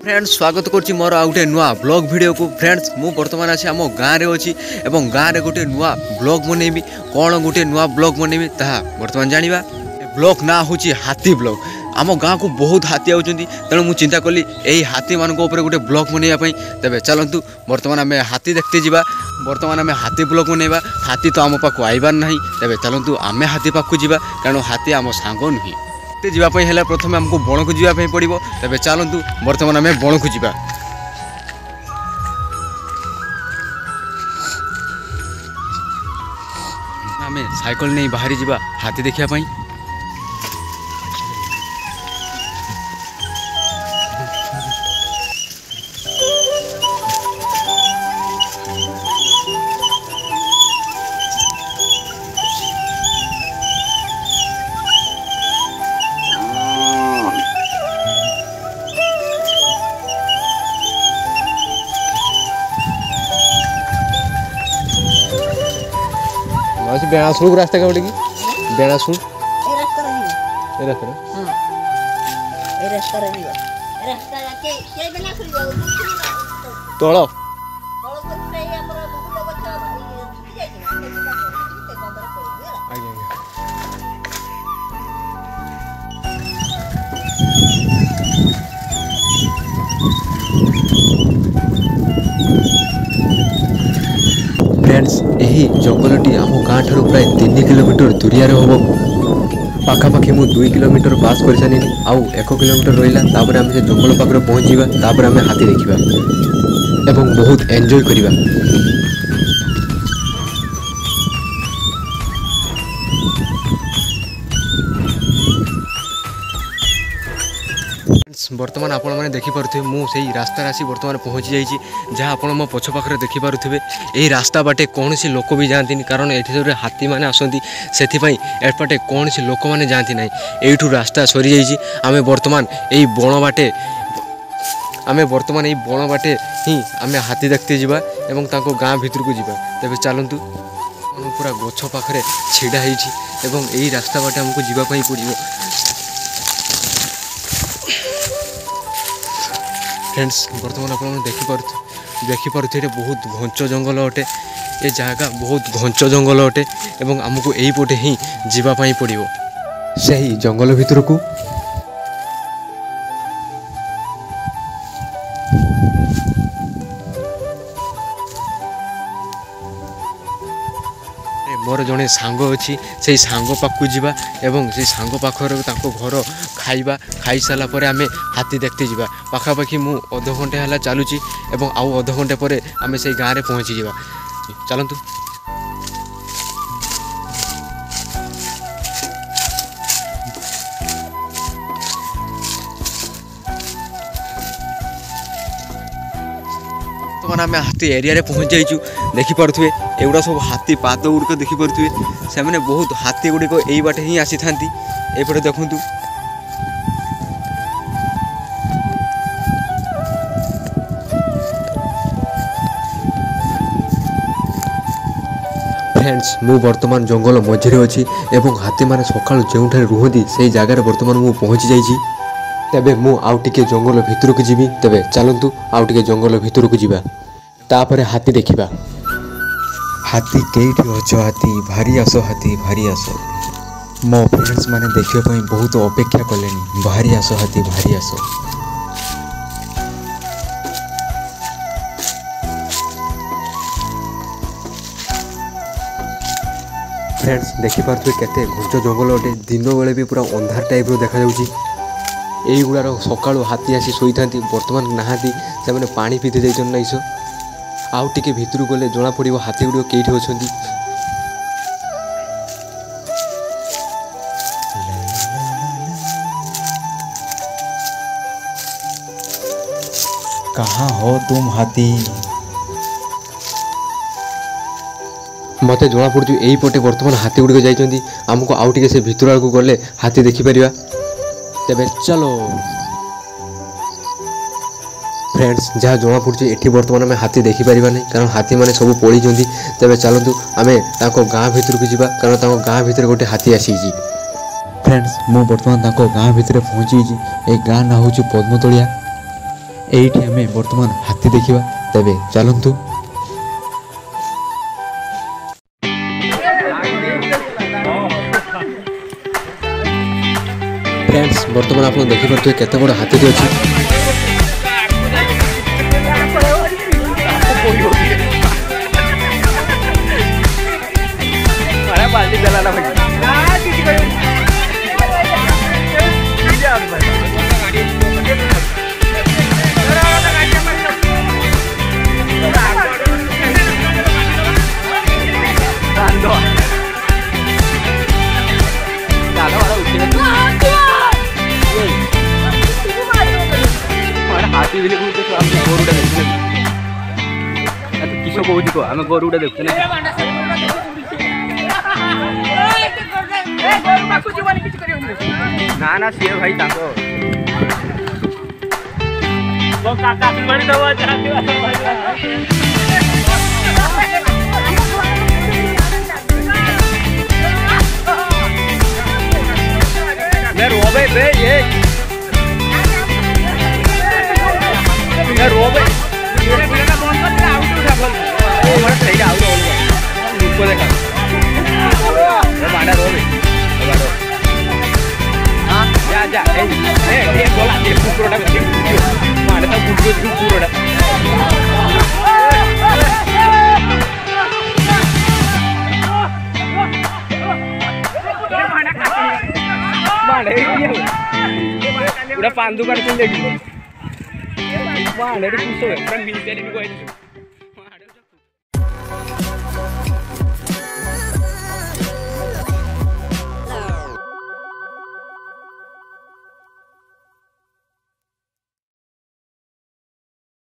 Friends स्वागत करुच्ची मोर आ गए नुआ ब्लॉग वीडियो को। फ्रेंड्स मु बर्तमान आसी आम गाँव में अच्छी और गाँव में गोटे नुआ ब्लॉग बनैबी। कौन गोटे नुआ ब्लॉग बनैबी ताहा बर्तमान जानिबा। ब्लॉग ना हूँ हाथी ब्लॉग। आम गाँव को बहुत हाथी आउछन्ति, तेणु मुझे चिंता कली यही हाथी मान गोटे ब्लॉग बनैया। तेज चलतु बर्तमान आम हाथी देखते जावा। बर्तमान आम हाथी ब्लॉग बनैबा। हाथी तो आम पाक आइबार ना, तेज चलतु आम हाथी पाक जावा, कारण हाथी आम सांग नुहे। जीवाई है प्रथम आमको बण को जीवाई पड़ो। तेज चलतु बर्तमान आम बण को जीवा। आम साइकल नहीं बाहरी जावा हाथी देखा। बेणासुर रास्ता क्या बोलेगी? बेणासुर तल फ्रेंड्स यही जंगलटी आम गाँव ठार प्राय 3 किलोमीटर दूरिया हम। पाखापाखि मु 2 किलोमीटर पास कर सारी आउ 1 किलोमीटर रहा। आम से जंगल पाखे पहुँचा, आम हाथी देखा एवं बहुत एंजॉय करवा। बर्तमान आपण मैंने देखिपे मुझे रास्ता आसी बर्तमान पहुँची जाइए, जहाँ आप मो पछ पाखे देखिपे। यही रास्ता बाटे कौन सी लोक भी जाती, कारण ये हाथी मैंने आसती से एपटे कौन सी लोक मैंने जाती ना। यू रास्ता सरी जाइए। आम बर्तमान यही बण बाटे ही आम हाथी देखते जावा एवं गाँ भितर को जावा। तेज चलतु पूरा गछ पाखे छिड़ा यही रास्ता बाटे आमको जावाई पड़ो। फ्रेंड्स बर्तमान आप देखिपे बहुत घंच जंगल अटे। ये जगह बहुत घंच जंगल अटे एवं आमको यही पटे ही जावाई पड़ो से ही जंगल भितर को। मोर जड़े सांग अच्छी से सांग पाखु जावा एवं से सांग पाखर घर खाइबा। खाई सारा पर आम हाथी देखते जावा। पाखापाखि मु अध घंटे है चलुची एवं आउ अध घंटे पर आम से गाँव में पहुँची जावा। चलतु आम हाथी एरिया रे पहुँच जाइचु। देखिपे एगुड़ा सब हाथी पाद गुड़िक देखिपे से मैंने बहुत हाथी गुड़िक यही बाटे ही आसी था। एपटे देखु फ्रेंड्स मु बर्तमान जंगल मझे अच्छी एवं हाथी मैंने सकाल जो रुहती से जगार बर्तमान मु पहुँची जाइए। तेबे मु आउ टिके जंगल भितर को जीवी। तेबे चलतु आउ टिके जंगल भितर को जीवा, तापर हाथी देखिबा। हाथी केठी अछ हाथी भारी आस, हाथी भारी आस। मो फ्रेंड्स माने देखियो पई बहुत अपेक्षा कलेनी। भारी आस हाथी भारी आस। फ्रेंड्स देखिपे केते घंच जंगल अटे। दिन बेले भी पूरा अंधार टाइप रो देखा जाउची। यही गुड़ार सकालू हाथी आसी शोई था, बर्तमान नहांती से पानी पीते जाइछन नाइस। आउ टिके भितर गले जना पड़ो हाथी गुड़ कईठी अच्छी। कहाँ हो तुम हाथी? मते जना पड़ू यही पटे बर्तमान हाथी गुड़िक जाइछन्ति। आमको आउ टिके से भितर को गले हाथी देखिपर। तेबे चलो फ्रेंड्स जहाँ जना पड़ी ये बर्तमान आम हाथी देखिपर नहीं, कारण हाथी मैंने सब पड़ी। तेज चलतु आम गाँ भितर को जावा, कारण गाँ भितर गोटे हाथी आसी। फ्रेंड्स मु बर्तमान गाँ भितर पहुँची। ए गाँ ना हूँ पद्मतलिया। ଏଇଠି ଆମେ ବର୍ତ୍ତମାନ ହାତୀ ଦେଖିବା। ତେବେ ଚାଲନ୍ତୁ। फ्रेंड्स बर्तमान आप देखिपे केते बड़ हाथी अच्छी हाथी दिले को हम गोरुटा देखते किस कौच को आम गोरुटा देखते ना ना सी भाई मैं रोबे बे ये रोबे बंद कर आउट उठा बोल ओ मार सही आउट बोल को देखा ये माडा रोबे बारो हां जा ए बोला ये कुकुरटा माडा तो कुकुरटा माडा ये उड़ा पांदु काट ले दी माडा रे कुसो है मिलिटरी को